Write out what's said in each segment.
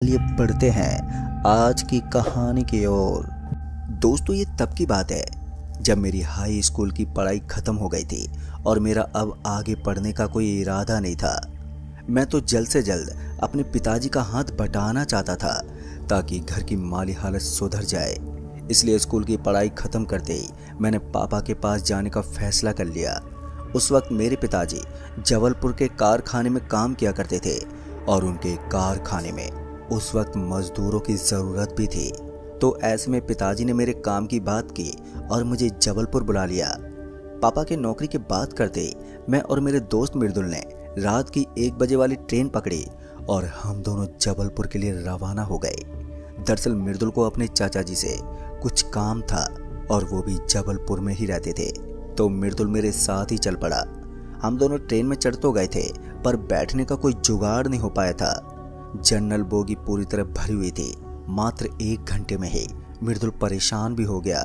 चलिए बढ़ते हैं आज की कहानी की ओर। दोस्तों, ये तब की बात है जब मेरी हाई स्कूल की पढ़ाई खत्म हो गई थी और मेरा अब आगे पढ़ने का कोई इरादा नहीं था। मैं तो जल्द से जल्द अपने पिताजी का हाथ बटाना चाहता था ताकि घर की माली हालत सुधर जाए। इसलिए स्कूल की पढ़ाई खत्म करते ही मैंने पापा के पास जाने का फैसला कर लिया। उस वक्त मेरे पिताजी जबलपुर के कारखाने में काम किया करते थे और उनके कारखाने में उस वक्त मजदूरों की ज़रूरत भी थी। तो ऐसे में पिताजी ने मेरे काम की बात की और मुझे जबलपुर बुला लिया। पापा के नौकरी की बात करते ही मैं और मेरे दोस्त मृदुल ने रात की 1 बजे वाली ट्रेन पकड़ी और हम दोनों जबलपुर के लिए रवाना हो गए। दरअसल मृदुल को अपने चाचा जी से कुछ काम था और वो भी जबलपुर में ही रहते थे, तो मृदुल मेरे साथ ही चल पड़ा। हम दोनों ट्रेन में चढ़ तो गए थे पर बैठने का कोई जुगाड़ नहीं हो पाया था। जनरल बोगी पूरी तरह भरी हुई थी। मात्र 1 घंटे में ही मृदुल परेशान भी हो गया।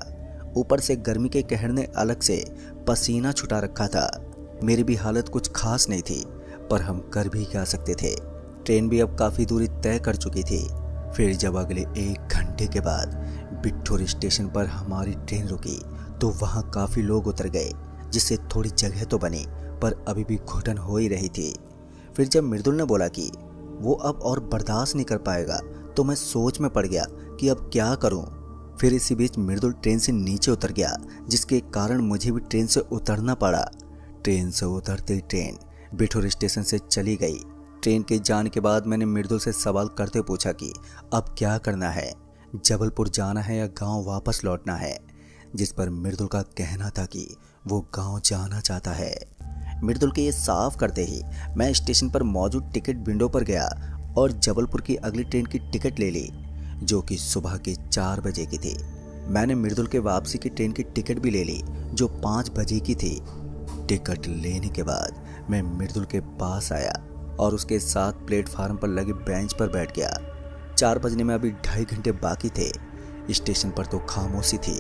ऊपर से गर्मी के कहर ने अलग से पसीना छुटा रखा था। मेरी भी हालत कुछ खास नहीं थी, पर हम कर भी क्या सकते थे। ट्रेन भी अब काफ़ी दूरी तय कर चुकी थी। फिर जब अगले 1 घंटे के बाद बिठूर स्टेशन पर हमारी ट्रेन रुकी तो वहाँ काफ़ी लोग उतर गए, जिससे थोड़ी जगह तो बनी पर अभी भी घुटन हो ही रही थी। फिर जब मृदुल ने बोला कि वो अब और बर्दाश्त नहीं कर पाएगा तो मैं सोच में पड़ गया कि अब क्या करूं। फिर इसी बीच मृदुल ट्रेन से नीचे उतर गया, जिसके कारण मुझे भी ट्रेन से उतरना पड़ा। ट्रेन से उतरते ही ट्रेन बिठूर स्टेशन से चली गई। ट्रेन के जाने के बाद मैंने मृदुल से सवाल करते पूछा कि अब क्या करना है, जबलपुर जाना है या गांव वापस लौटना है, जिस पर मृदुल का कहना था कि वो गांव जाना चाहता है। मृदुल के ये साफ करते ही मैं स्टेशन पर मौजूद टिकट विंडो पर गया और जबलपुर की अगली ट्रेन की टिकट ले ली, जो कि सुबह के 4 बजे की थी। मैंने मृदुल के वापसी की ट्रेन की टिकट भी ले ली, जो 5 बजे की थी। टिकट लेने के बाद मैं मृदुल के पास आया और उसके साथ प्लेटफार्म पर लगे बेंच पर बैठ गया। 4 बजने में अभी 2.5 घंटे बाकी थे। स्टेशन पर तो खामोशी थी,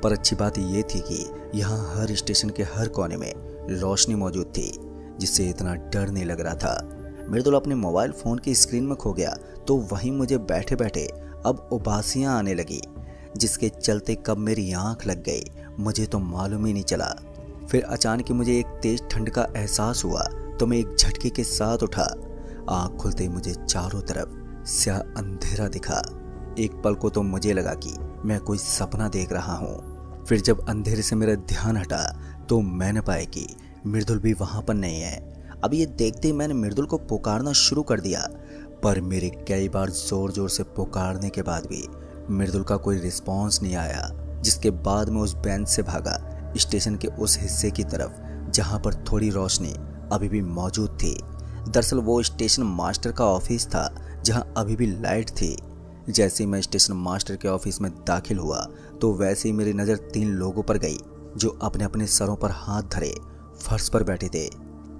पर अच्छी बात ये थी कि यहाँ हर स्टेशन के हर कोने में रोशनी मौजूद थी, जिससे इतना डर नहीं लग रहा था। मृदुल अपने मोबाइल फ़ोन की स्क्रीन में खो गया, तो वहीं मुझे बैठे बैठे अब उबासियाँ आने लगी, जिसके चलते कब मेरी आँख लग गई मुझे तो मालूम ही नहीं चला। फिर अचानक ही मुझे एक तेज ठंड का एहसास हुआ, तो मैं एक झटके के साथ उठा। आँख खुलते ही मुझे चारों तरफ स्याह अंधेरा दिखा। एक पल को तो मुझे लगा कि मैं कोई सपना देख रहा हूँ। फिर जब अंधेरे से मेरा ध्यान हटा तो मैंने पाया कि मृदुल भी वहाँ पर नहीं है। अब ये देखते ही मैंने मृदुल को पुकारना शुरू कर दिया, पर मेरे कई बार जोर जोर से पुकारने के बाद भी मृदुल का कोई रिस्पॉन्स नहीं आया, जिसके बाद मैं उस बेंच से भागा स्टेशन के उस हिस्से की तरफ जहाँ पर थोड़ी रोशनी अभी भी मौजूद थी। दरअसल वो स्टेशन मास्टर का ऑफिस था, जहाँ अभी भी लाइट थी। जैसे ही मैं स्टेशन मास्टर के ऑफिस में दाखिल हुआ तो वैसे ही मेरी नज़र 3 लोगों पर गई, जो अपने अपने सरों पर हाथ धरे फर्श पर बैठे थे।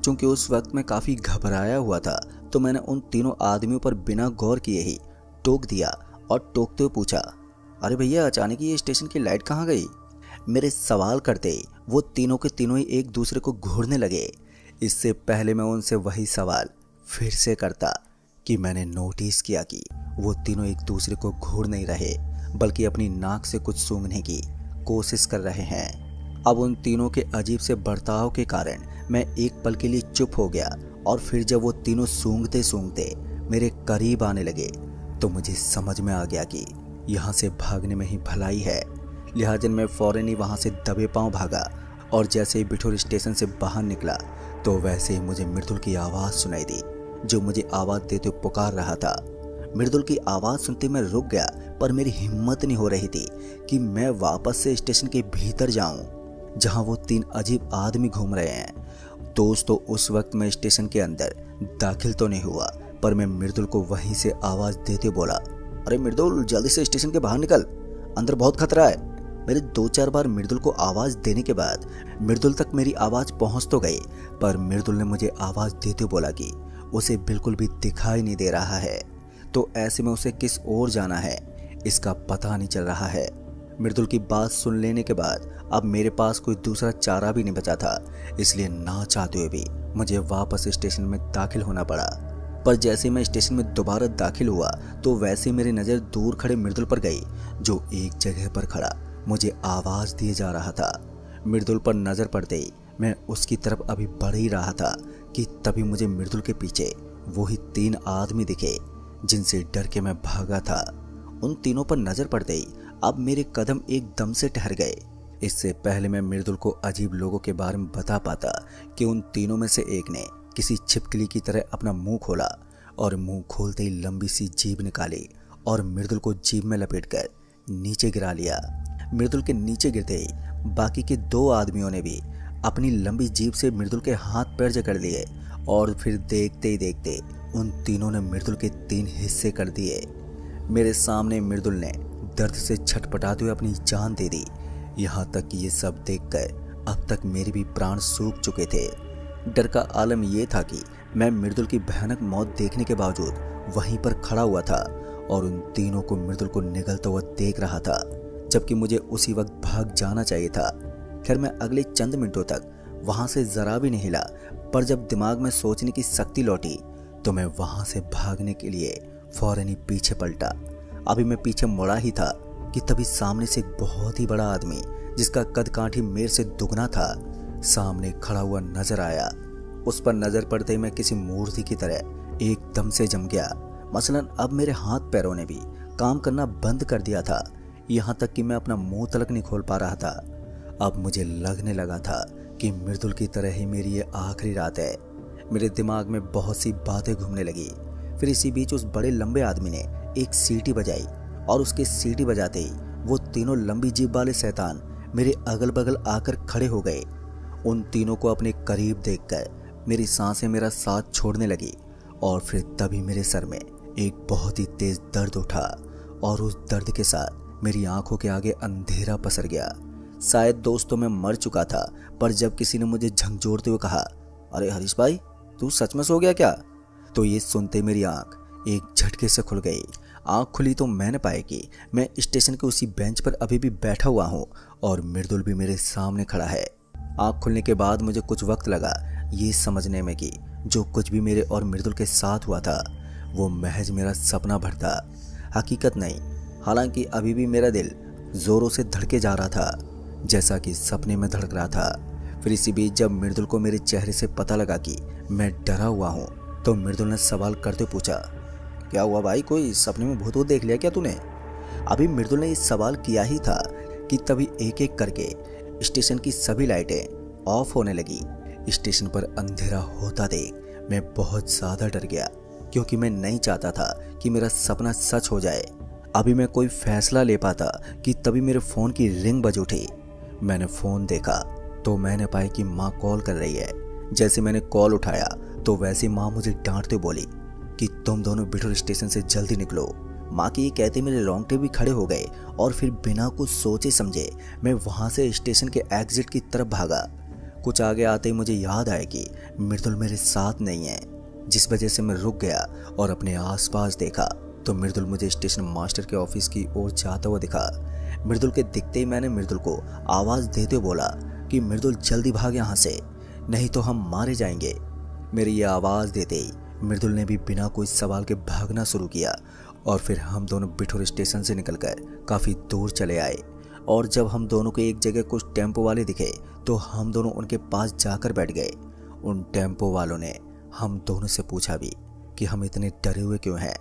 चूंकि उस वक्त मैं काफ़ी घबराया हुआ था, तो मैंने उन तीनों आदमियों पर बिना गौर किए ही टोक दिया और टोकते हुए पूछा, अरे भैया, अचानक ये स्टेशन की लाइट कहाँ गई? मेरे सवाल करते ही वो तीनों के तीनों ही एक दूसरे को घूरने लगे। इससे पहले मैं उनसे वही सवाल फिर से करता कि मैंने नोटिस किया कि वो तीनों एक दूसरे को घूर नहीं रहे, बल्कि अपनी नाक से कुछ सूंघने की कोशिश कर रहे हैं। अब उन तीनों के अजीब से बर्ताव के कारण मैं एक पल के लिए चुप हो गया, और फिर जब वो तीनों सूंघते सूंघते मेरे करीब आने लगे तो मुझे समझ में आ गया कि यहाँ से भागने में ही भलाई है। लिहाजा मैं फौरन ही वहाँ से दबे पांव भागा, और जैसे ही बिठूर स्टेशन से बाहर निकला तो वैसे ही मुझे मृदुल की आवाज़ सुनाई दी, जो मुझे आवाज़ देते हुए पुकार रहा था। मृदुल की आवाज़ सुनते मैं रुक गया, पर मेरी हिम्मत नहीं हो रही थी कि मैं वापस से स्टेशन के भीतर जाऊं, जहां वो 3 अजीब आदमी घूम रहे हैं। दोस्तों, उस वक्त मैं स्टेशन के अंदर दाखिल तो नहीं हुआ, पर मैं मृदुल को वहीं से आवाज़ देते बोला, अरे मृदुल, जल्दी से स्टेशन के बाहर निकल, अंदर बहुत खतरा है। मेरे 2-4 बार मृदुल को आवाज़ देने के बाद मृदुल तक मेरी आवाज़ पहुंच तो गई, पर मृदुल ने मुझे आवाज़ देते बोला कि उसे बिल्कुल भी दिखाई नहीं दे रहा है, तो ऐसे में उसे किस ओर जाना है इसका पता नहीं चल रहा है। मृदुल की बात सुन लेने के बाद अब मेरे पास कोई दूसरा चारा भी नहीं बचा था, इसलिए ना चाहते हुए भी मुझे वापस स्टेशन में दाखिल होना पड़ा। पर जैसे मैं स्टेशन में दोबारा दाखिल हुआ तो वैसे मेरी नज़र दूर खड़े मृदुल पर गई, जो एक जगह पर खड़ा मुझे आवाज़ दिए जा रहा था। मृदुल पर नज़र पड़ते ही मैं उसकी तरफ अभी बढ़ ही रहा था कि तभी मुझे मृदुल के पीछे वही 3 आदमी दिखे जिनसे डर के मैं भागा था। उन तीनों पर नज़र पड़ते ही अब मेरे कदम एकदम से ठहर गए। इससे पहले मैं मृदुल को अजीब लोगों के बारे में बता पाता कि उन तीनों में से एक ने किसी छिपकली की तरह अपना मुंह खोला और मुंह खोलते ही लंबी सी जीभ निकाली और मृदुल को जीभ में लपेटकर नीचे गिरा लिया। मृदुल के नीचे गिरते ही बाकी के 2 आदमियों ने भी अपनी लंबी जीभ से मृदुल के हाथ पैर जकड़ लिए और फिर देखते ही देखते उन तीनों ने मृदुल के 3 हिस्से कर दिए। मेरे सामने मृदुल ने दर्द से छटपटाते हुए अपनी जान दे दी। यहाँ तक कि ये सब देखकर अब तक मेरे भी प्राण सूख चुके थे। डर का आलम यह था कि मैं मृदुल की भयानक मौत देखने के बावजूद वहीं पर खड़ा हुआ था और उन तीनों को मृदुल को निगलता हुआ देख रहा था, जबकि मुझे उसी वक्त भाग जाना चाहिए था। खैर, मैं अगले चंद मिनटों तक वहां से जरा भी नहीं हिला, पर जब दिमाग में सोचने की शक्ति लौटी तो मैं वहां से भागने के लिए फौरन ही पीछे पलटा। अभी मैं पीछे मुड़ा ही था कि तभी सामने से एक बहुत ही बड़ा आदमी, जिसका कद काठी मेरे से दुगना था, सामने खड़ा हुआ नजर आया। उस पर नजर पड़ते ही मैं किसी मूर्ति की तरह एकदम से जम गया। मसलन अब मेरे हाथ पैरों ने भी काम करना बंद कर दिया था, यहाँ तक कि मैं अपना मुंह तलक नहीं खोल पा रहा था। अब मुझे लगने लगा था कि मृदुल की तरह ही मेरी ये आखिरी रात है। मेरे दिमाग में बहुत सी बातें घूमने लगी। फिर इसी बीच उस बड़े लंबे आदमी ने एक सीटी बजाई और उसके सीटी बजाते ही वो तीनों लंबी जीभ वाले शैतान मेरे अगल बगल आकर खड़े हो गए। उन तीनों को अपने करीब देखकर मेरी सांसें मेरा साथ छोड़ने लगी और फिर तभी मेरे सर में एक बहुत ही तेज दर्द उठा और उस दर्द के साथ मेरी आंखों के आगे अंधेरा पसर गया। शायद दोस्तों मैं मर चुका था, पर जब किसी ने मुझे झकझोरते हुए कहा, अरे हरीश भाई, तू सच में सो गया क्या? तो ये सुनते मेरी आंख एक झटके से खुल गई। आंख खुली तो मैंने पाया कि मैं स्टेशन के उसी बेंच पर अभी भी बैठा हुआ हूँ और मृदुल भी मेरे सामने खड़ा है। आंख खुलने के बाद मुझे कुछ वक्त लगा ये समझने में कि जो कुछ भी मेरे और मृदुल के साथ हुआ था वो महज मेरा सपना भर था, हकीकत नहीं। हालांकि अभी भी मेरा दिल जोरों से धड़के जा रहा था, जैसा कि सपने में धड़क रहा था। फिर इसी बीच जब मृदुल को मेरे चेहरे से पता लगा कि मैं डरा हुआ हूँ तो मृदुल ने सवाल करते पूछा, क्या हुआ भाई, कोई सपने में भूत देख लिया क्या तूने? अभी मृदुल ने इस सवाल किया ही था कि तभी एक एक करके स्टेशन की सभी लाइटें ऑफ होने लगी। स्टेशन पर अंधेरा होता देख मैं बहुत ज़्यादा डर गया, क्योंकि मैं नहीं चाहता था कि मेरा सपना सच हो जाए। अभी मैं कोई फैसला ले पाता कि तभी मेरे फ़ोन की रिंग बज उठी। मैंने फ़ोन देखा तो मैंने पाया कि माँ कॉल कर रही है। जैसे मैंने कॉल उठाया तो वैसे माँ मुझे डांटते बोली कि तुम दोनों बिठूर स्टेशन से जल्दी निकलो। माँ के ये कहते मेरे रोंगटे भी खड़े हो गए और फिर बिना कुछ सोचे समझे मैं वहाँ से स्टेशन के एग्जिट की तरफ भागा। कुछ आगे आते ही मुझे याद आया कि मृदुल मेरे साथ नहीं है, जिस वजह से मैं रुक गया और अपने आसपास देखा तो मृदुल मुझे स्टेशन मास्टर के ऑफिस की ओर जाता हुआ दिखा। मृदुल के दिखते ही मैंने मृदुल को आवाज़ देते हुए बोला कि मृदुल जल्दी भाग यहाँ से, नहीं तो हम मारे जाएंगे। मेरी ये आवाज़ देते ही मृदुल ने भी बिना कोई सवाल के भागना शुरू किया और फिर हम दोनों बिठूर स्टेशन से निकलकर काफ़ी दूर चले आए। और जब हम दोनों को एक जगह कुछ टेम्पो वाले दिखे तो हम दोनों उनके पास जाकर बैठ गए। उन टेम्पो वालों ने हम दोनों से पूछा भी कि हम इतने डरे हुए क्यों हैं,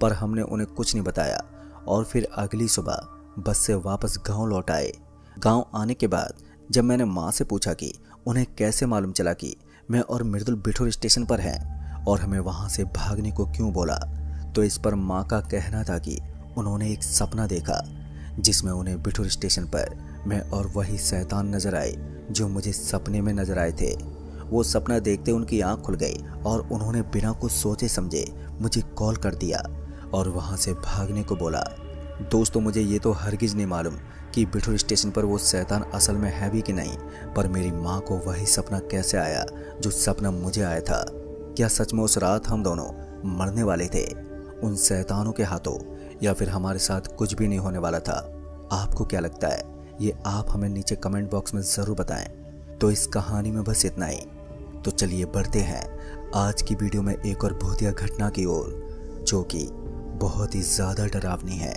पर हमने उन्हें कुछ नहीं बताया और फिर अगली सुबह बस से वापस गांव लौट आए। गांव आने के बाद जब मैंने माँ से पूछा कि उन्हें कैसे मालूम चला कि मैं और मृदुल बिठूर स्टेशन पर हैं और हमें वहाँ से भागने को क्यों बोला, तो इस पर माँ का कहना था कि उन्होंने एक सपना देखा जिसमें उन्हें बिठूर स्टेशन पर मैं और वही शैतान नजर आए जो मुझे सपने में नजर आए थे। वो सपना देखते उनकी आंख खुल गई और उन्होंने बिना कुछ सोचे समझे मुझे कॉल कर दिया और वहाँ से भागने को बोला। दोस्तों, मुझे ये तो हरगिज नहीं मालूम कि बिठूर स्टेशन पर वो शैतान असल में है भी कि नहीं, पर मेरी माँ को वही सपना कैसे आया जो सपना मुझे आया था। क्या सच में उस रात हम दोनों मरने वाले थे उन शैतानों के हाथों, या फिर हमारे साथ कुछ भी नहीं होने वाला था? आपको क्या लगता है, ये आप हमें नीचे कमेंट बॉक्स में ज़रूर बताएं। तो इस कहानी में बस इतना ही। तो चलिए बढ़ते हैं आज की वीडियो में एक और भूतिया घटना की ओर, जो कि बहुत ही ज्यादा डरावनी है।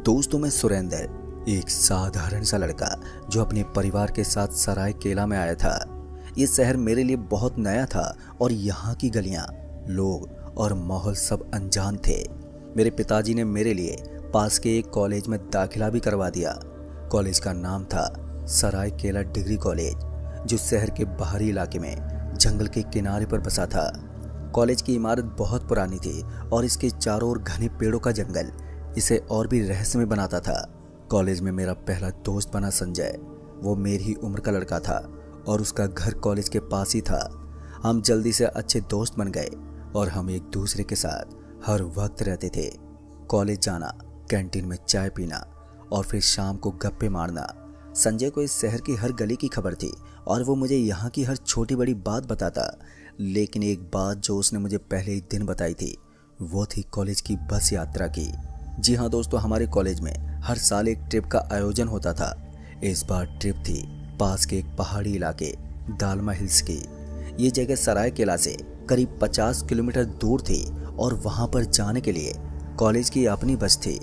दोस्तों, मैं सुरेंद्र, एक साधारण सा लड़का जो अपने परिवार के साथ सरायकेला में आया था। ये शहर मेरे लिए बहुत नया था और यहाँ की गलियाँ, लोग और माहौल सब अनजान थे। मेरे पिताजी ने मेरे लिए पास के एक कॉलेज में दाखिला भी करवा दिया। कॉलेज का नाम था सरायकेला डिग्री कॉलेज, जो शहर के बाहरी इलाके में जंगल के किनारे पर बसा था। कॉलेज की इमारत बहुत पुरानी थी और इसके चारों ओर घने पेड़ों का जंगल इसे और भी रहस्यमय बनाता था। कॉलेज में मेरा पहला दोस्त बना संजय। वो मेरी ही उम्र का लड़का था और उसका घर कॉलेज के पास ही था। हम जल्दी से अच्छे दोस्त बन गए और हम एक दूसरे के साथ हर वक्त रहते थे। कॉलेज जाना, कैंटीन में चाय पीना और फिर शाम को गप्पे मारना। संजय को इस शहर की हर गली की खबर थी और वो मुझे यहाँ की हर छोटी बड़ी बात बताता। लेकिन एक बात जो उसने मुझे पहले ही दिन बताई थी, वो थी कॉलेज की बस यात्रा की। जी हाँ दोस्तों, हमारे कॉलेज में हर साल एक ट्रिप का आयोजन होता था। इस बार ट्रिप थी पास के एक पहाड़ी इलाके दालमा हिल्स की। ये जगह सरायकेला से करीब 50 किलोमीटर दूर थी और वहाँ पर जाने के लिए कॉलेज की अपनी बस थी।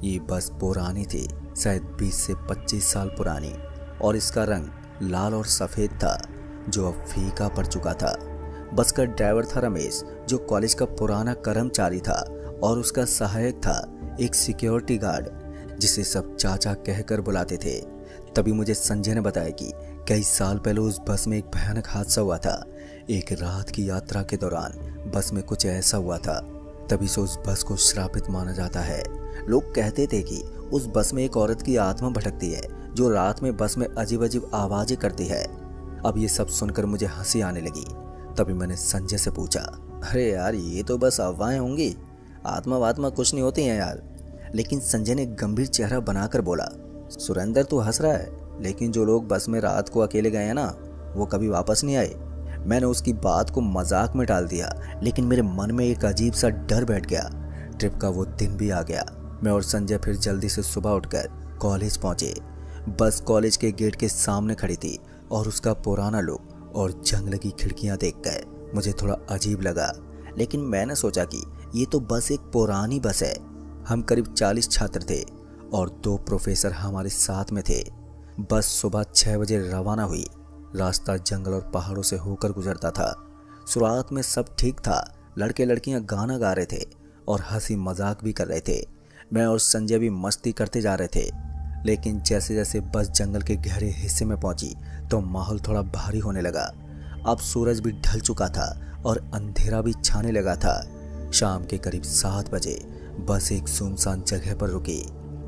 ये बस पुरानी थी, शायद 20 से 25 साल पुरानी, और इसका रंग लाल और सफ़ेद था जो अब फीका पड़ चुका था। बस का ड्राइवर था रमेश, जो कॉलेज का पुराना कर्मचारी था, और उसका सहायक था एक सिक्योरिटी गार्ड जिसे सब चाचा कहकर बुलाते थे। तभी मुझे संजय ने बताया कि कई साल पहले उस बस में एक भयानक हादसा हुआ था। एक रात की यात्रा के दौरान बस में कुछ ऐसा हुआ था। तभी से उस बस को श्रापित माना जाता है। लोग कहते थे कि उस बस में एक औरत की आत्मा भटकती है जो रात में बस में अजीब अजीब आवाजें करती है। अब ये सब सुनकर मुझे हंसी आने लगी। तभी मैंने संजय से पूछा, अरे यार, ये तो बस अफवाहें होंगी, आत्मा वात्मा कुछ नहीं होती हैं यार। लेकिन संजय ने गंभीर चेहरा बनाकर बोला, सुरेंद्र तू हंस रहा है, लेकिन जो लोग बस में रात को अकेले गए हैं ना, वो कभी वापस नहीं आए। मैंने उसकी बात को मजाक में टाल दिया, लेकिन मेरे मन में एक अजीब सा डर बैठ गया। ट्रिप का वो दिन भी आ गया। मैं और संजय फिर जल्दी से सुबह उठकर कॉलेज पहुंचे। बस कॉलेज के गेट के सामने खड़ी थी और उसका पुराना लुक और जंग लगी खिड़कियां देखकर मुझे थोड़ा अजीब लगा। लेकिन मैंने सोचा कि ये तो बस एक पुरानी बस है। हम करीब 40 छात्र थे और 2 प्रोफेसर हमारे साथ में थे। बस सुबह 6 बजे रवाना हुई। रास्ता जंगल और पहाड़ों से होकर गुजरता था। शुरुआत में सब ठीक था। लड़के लड़कियां गाना गा रहे थे और हंसी मजाक भी कर रहे थे। मैं और संजय भी मस्ती करते जा रहे थे। लेकिन जैसे जैसे बस जंगल के गहरे हिस्से में पहुंची तो माहौल थोड़ा भारी होने लगा। अब सूरज भी ढल चुका था और अंधेरा भी छाने लगा था। शाम के करीब 7 बजे बस एक सुनसान जगह पर रुकी।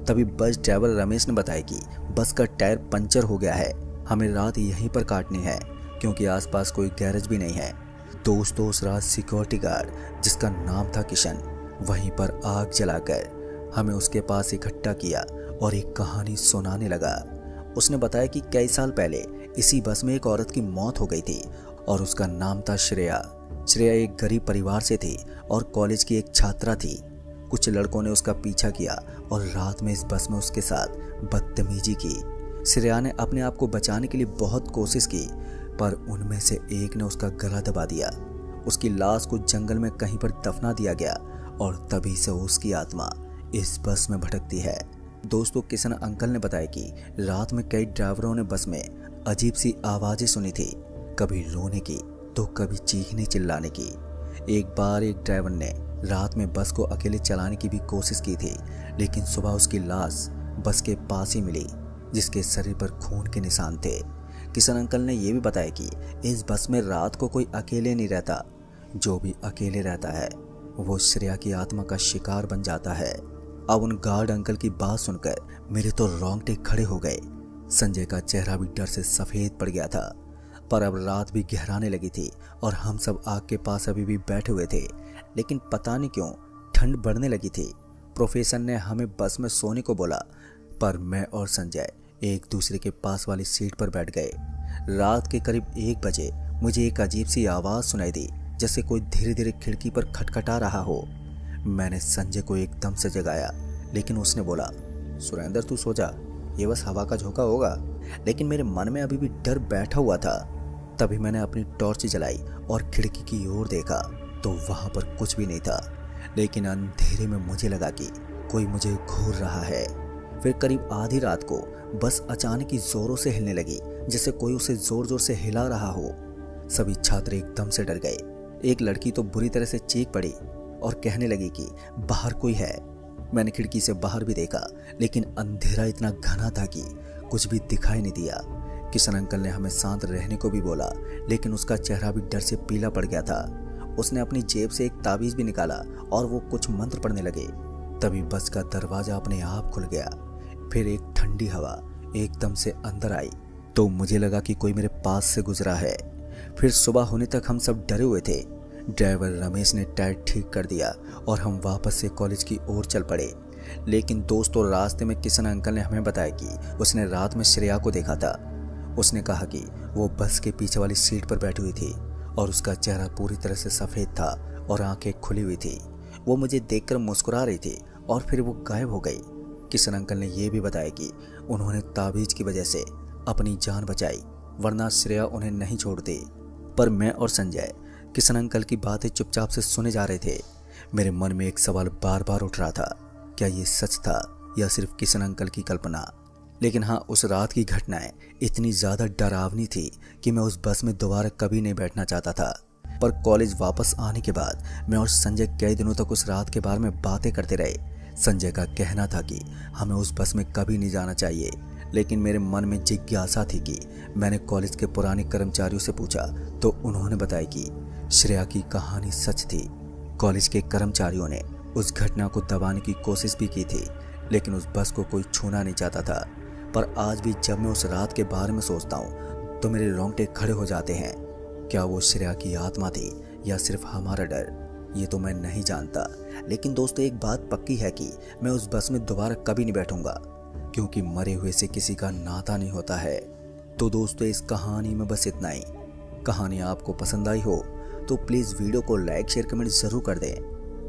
तभी बस ड्राइवर रमेश ने बताया कि बस का टायर पंचर हो गया है, हमें रात यहीं पर काटनी है क्योंकि आसपास कोई गैरेज भी नहीं है। दोस्तों, उस रात सिक्योरिटी गार्ड, जिसका नाम था किशन, वहीं पर आग जलाकर हमें उसके पास इकट्ठा किया और एक कहानी सुनाने लगा। उसने बताया कि कई साल पहले इसी बस में एक औरत की मौत हो गई थी और उसका नाम था श्रेया। श्रेया एक गरीब परिवार से थी और कॉलेज की एक छात्रा थी। कुछ लड़कों ने उसका पीछा किया और रात में इस बस में उसके साथ बदतमीजी की। श्रेया ने अपने आप को बचाने के लिए बहुत कोशिश की, पर उनमें से एक ने उसका गला दबा दिया। उसकी लाश को जंगल में कहीं पर दफना दिया गया और तभी से उसकी आत्मा इस बस में भटकती है। दोस्तों, किशन अंकल ने बताया कि रात में कई ड्राइवरों ने बस में अजीब सी आवाजें सुनी थी, कभी रोने की तो कभी चीखने चिल्लाने की। एक बार एक ड्राइवर ने रात में बस को अकेले चलाने की भी कोशिश की थी, लेकिन सुबह उसकी लाश बस के पास ही मिली, जिसके शरीर पर खून के निशान थे। किशन अंकल ने यह भी बताया कि इस बस में रात को कोई अकेले नहीं रहता। जो भी अकेले रहता है वो श्रेया की आत्मा का शिकार बन जाता है। अब उन गार्ड अंकल की बात सुनकर मेरे तो रोंगटे खड़े हो गए। संजय का चेहरा भी डर से सफेद पड़ गया था। पर अब रात भी गहराने लगी थी और हम सब आग के पास अभी भी बैठे हुए थे, लेकिन पता नहीं क्यों ठंड बढ़ने लगी थी। प्रोफेसर ने हमें बस में सोने को बोला, पर मैं और संजय एक दूसरे के पास वाली सीट पर बैठ गए। रात के करीब 1 बजे मुझे एक अजीब सी आवाज़ सुनाई दी, जैसे कोई धीरे धीरे खिड़की पर खटखटा रहा हो। मैंने संजय को एकदम से जगाया, लेकिन उसने बोला, सुरेंद्र तू सो जा, ये बस हवा का झोंका होगा। लेकिन मेरे मन में अभी भी डर बैठा हुआ था। तभी मैंने अपनी टॉर्च जलाई और खिड़की की ओर देखा तो वहां पर कुछ भी नहीं था, लेकिन अंधेरे में मुझे लगा कि कोई मुझे घूर रहा है। फिर करीब आधी रात को बस अचानक ही जोरों से हिलने लगी, जैसे कोई उसे जोर जोर से हिला रहा हो। सभी छात्र एकदम से डर गए। एक लड़की तो बुरी तरह से चीख पड़ी और कहने लगी कि बाहर कोई है। मैंने खिड़की से बाहर भी देखा, लेकिन अंधेरा इतना घना था कि कुछ भी दिखाई नहीं दिया। किशन अंकल ने हमें शांत रहने को भी बोला, लेकिन उसका चेहरा भी डर से पीला पड़ गया था। उसने अपनी जेब से एक ताबीज भी निकाला और वो कुछ मंत्र पढ़ने लगे। तभी बस का दरवाजा अपने आप खुल गया। फिर एक ठंडी हवा एकदम से अंदर आई तो मुझे लगा कि कोई मेरे पास से गुजरा है। फिर सुबह होने तक हम सब डरे हुए थे। ड्राइवर रमेश ने टायर ठीक कर दिया और हम वापस से कॉलेज की ओर चल पड़े। लेकिन दोस्तों, रास्ते में किशन अंकल ने हमें बताया कि उसने रात में श्रेया को देखा था। उसने कहा कि वो बस के पीछे वाली सीट पर बैठी हुई थी और उसका चेहरा पूरी तरह से सफ़ेद था और आंखें खुली हुई थी। वो मुझे देखकर मुस्कुरा रही थी और फिर वो गायब हो गई। किशन अंकल ने यह भी बताया कि उन्होंने ताबीज की वजह से अपनी जान बचाई, वरना श्रेया उन्हें नहीं छोड़ती। पर मैं और संजय किशन अंकल की बातें चुपचाप से सुने जा रहे थे। मेरे मन में एक सवाल बार बार उठ रहा था, क्या ये सच था या सिर्फ किशन अंकल की कल्पना। लेकिन हाँ, उस रात की घटनाएं इतनी ज़्यादा डरावनी थी कि मैं उस बस में दोबारा कभी नहीं बैठना चाहता था। पर कॉलेज वापस आने के बाद मैं और संजय कई दिनों तक उस रात के बारे में बातें करते रहे। संजय का कहना था कि हमें उस बस में कभी नहीं जाना चाहिए, लेकिन मेरे मन में जिज्ञासा थी कि मैंने कॉलेज के पुराने कर्मचारियों से पूछा तो उन्होंने बताया कि श्रेया की कहानी सच थी। कॉलेज के कर्मचारियों ने उस घटना को दबाने की कोशिश भी की थी, लेकिन उस बस को कोई छूना नहीं चाहता था। पर आज भी जब मैं उस रात के बारे में सोचता हूँ तो मेरे रोंगटे खड़े हो जाते हैं। क्या वो श्रेया की आत्मा थी या सिर्फ हमारा डर, ये तो मैं नहीं जानता। लेकिन दोस्तों, एक बात पक्की है कि मैं उस बस में दोबारा कभी नहीं बैठूंगा, क्योंकि मरे हुए से किसी का नाता नहीं होता है। तो दोस्तों, इस कहानी में बस इतना ही। कहानी आपको पसंद आई हो तो प्लीज़ वीडियो को लाइक शेयर कमेंट ज़रूर कर दें।